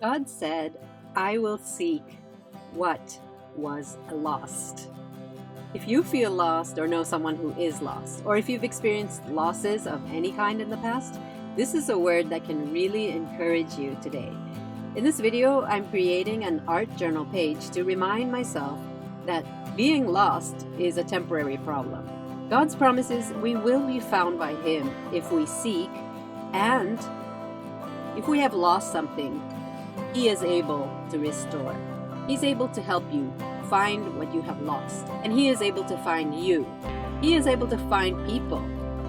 God said, I will seek what was lost. If you feel lost or know someone who is lost, or if you've experienced losses of any kind in the past, this is a word that can really encourage you today. In this video, I'm creating an art journal page to remind myself that being lost is a temporary problem. God's promise is we will be found by Him if we seek, and if we have lost something, He is able to restore. He's able to help you find what you have lost. And He is able to find you. He is able to find people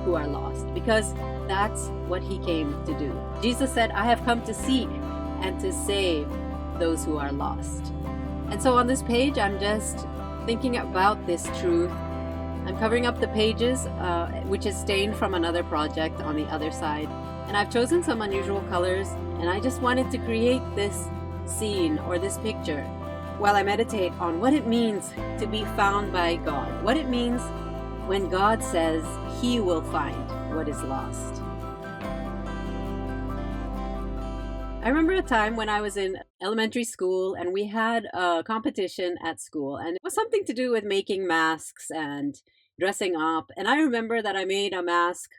who are lost because that's what He came to do. Jesus said, I have come to seek and to save those who are lost. And so on this page, I'm just thinking about this truth. I'm covering up the pages, which is stained from another project on the other side. And I've chosen some unusual colors, and I just wanted to create this scene or this picture while I meditate on what it means to be found by God, what it means when God says He will find what is lost. I remember a time when I was in elementary school and we had a competition at school, and it was something to do with making masks and dressing up. And I remember that I made a mask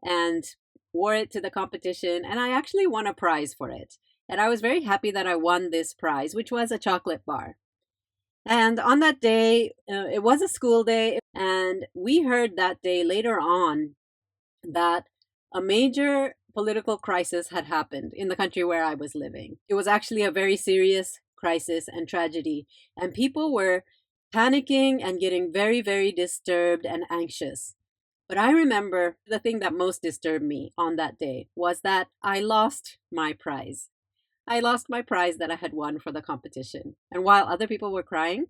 and wore it to the competition, and I actually won a prize for it. And I was very happy that I won this prize, which was a chocolate bar. And on that day, it was a school day, and we heard that day later on that a major political crisis had happened in the country where I was living. It was actually a very serious crisis and tragedy, and people were panicking and getting very, very disturbed and anxious. But I remember the thing that most disturbed me on that day was that I lost my prize. I lost my prize that I had won for the competition. And while other people were crying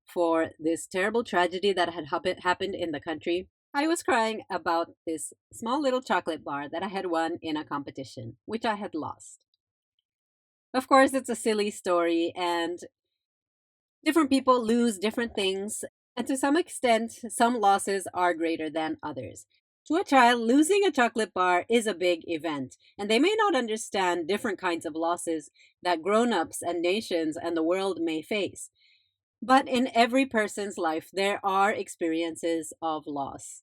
for this terrible tragedy that had happened in the country, I was crying about this small little chocolate bar that I had won in a competition, which I had lost. Of course, it's a silly story, and different people lose different things, and to some extent, some losses are greater than others. To a child, losing a chocolate bar is a big event, and they may not understand different kinds of losses that grown-ups and nations and the world may face. But in every person's life, there are experiences of loss.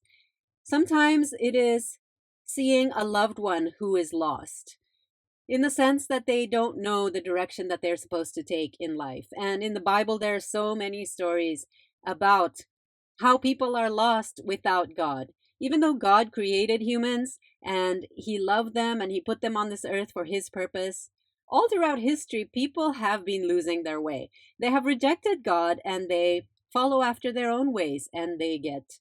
Sometimes it is seeing a loved one who is lost, in the sense that they don't know the direction that they're supposed to take in life. And in the Bible, there are so many stories about how people are lost without God. Even though God created humans and He loved them and He put them on this earth for His purpose, all throughout history, people have been losing their way. They have rejected God and they follow after their own ways, and they get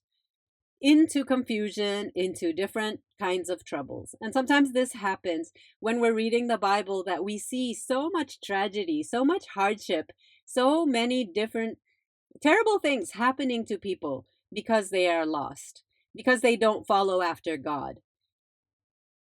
into confusion, into different kinds of troubles. And sometimes this happens when we're reading the Bible, that we see so much tragedy, so much hardship, so many different terrible things happening to people because they are lost, because they don't follow after God.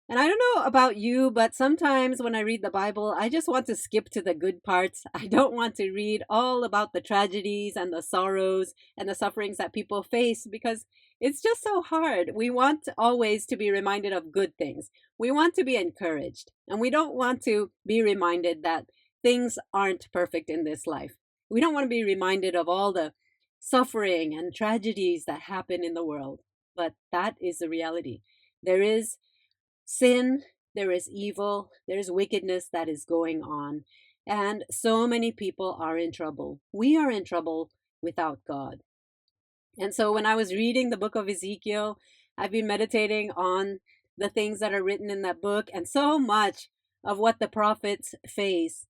And I don't know about you, but sometimes when I read the Bible, I just want to skip to the good parts. I don't want to read all about the tragedies and the sorrows and the sufferings that people face, because it's just so hard. We want always to be reminded of good things. We want to be encouraged, and we don't want to be reminded that things aren't perfect in this life. We don't want to be reminded of all the suffering and tragedies that happen in the world. But that is the reality. There is sin, there is evil, there is wickedness that is going on, and so many people are in trouble. We are in trouble without God. And so when I was reading the book of Ezekiel, I've been meditating on the things that are written in that book, and so much of what the prophets face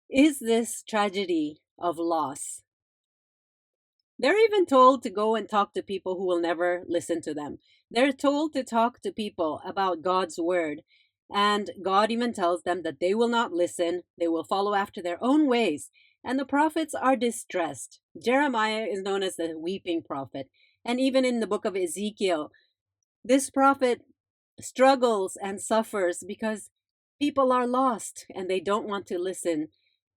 is this tragedy of loss. They're even told to go and talk to people who will never listen to them. They're told to talk to people about God's word. And God even tells them that they will not listen. They will follow after their own ways. And the prophets are distressed. Jeremiah is known as the weeping prophet. And even in the book of Ezekiel, this prophet struggles and suffers because people are lost and they don't want to listen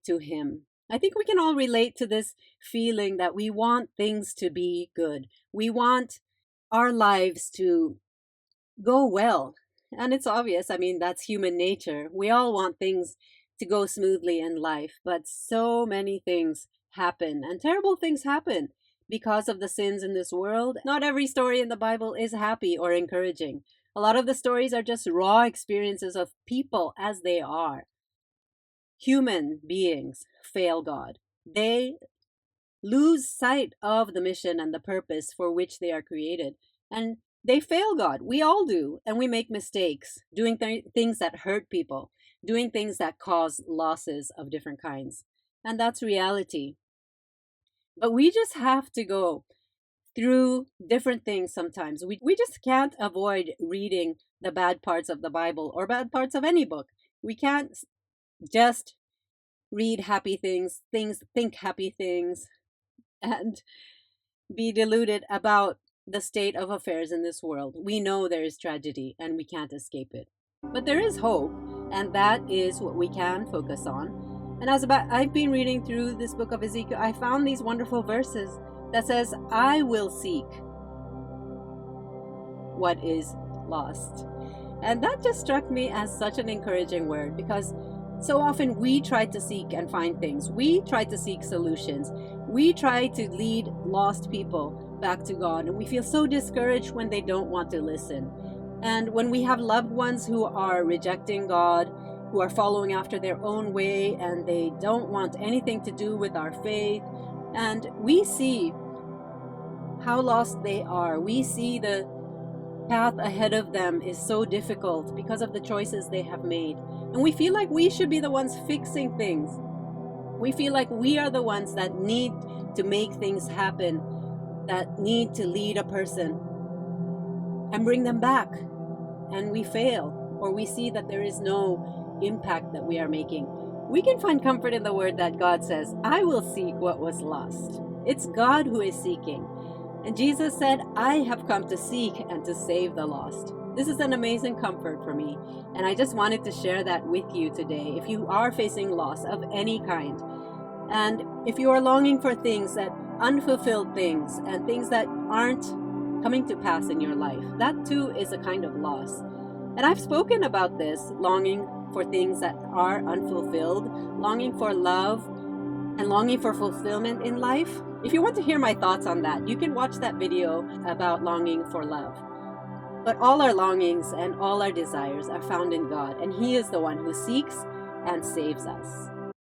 to him. I think we can all relate to this feeling that we want things to be good. We want our lives to go well. And it's obvious. I mean, that's human nature. We all want things to go smoothly in life, but so many things happen and terrible things happen because of the sins in this world. Not every story in the Bible is happy or encouraging. A lot of the stories are just raw experiences of people as they are. Human beings fail God. They lose sight of the mission and the purpose for which they are created. And they fail God. We all do. And we make mistakes, doing things that hurt people, doing things that cause losses of different kinds. And that's reality. But we just have to go through different things sometimes. We just can't avoid reading the bad parts of the Bible or bad parts of any book. We can't just read happy things, think happy things, and be deluded about the state of affairs in this world. We know there is tragedy and we can't escape it. But there is hope, and that is what we can focus on. And I've been reading through this book of Ezekiel, I found these wonderful verses that says, I will seek what is lost. And that just struck me as such an encouraging word, because so often we try to seek and find things. We try to seek solutions. We try to lead lost people back to God, and we feel so discouraged when they don't want to listen. And when we have loved ones who are rejecting God, who are following after their own way, and they don't want anything to do with our faith, and we see how lost they are. We see the path ahead of them is so difficult because of the choices they have made. And we feel like we should be the ones fixing things. We feel like we are the ones that need to make things happen, that need to lead a person and bring them back. And we fail, or we see that there is no impact that we are making. We can find comfort in the word that God says, I will seek what was lost. It's God who is seeking. And Jesus said, I have come to seek and to save the lost. This is an amazing comfort for me. And I just wanted to share that with you today. If you are facing loss of any kind, and if you are longing for things, that unfulfilled things and things that aren't coming to pass in your life, that too is a kind of loss. And I've spoken about this, longing for things that are unfulfilled, longing for love, and longing for fulfillment in life. If you want to hear my thoughts on that, you can watch that video about longing for love. But all our longings and all our desires are found in God, and He is the one who seeks and saves us.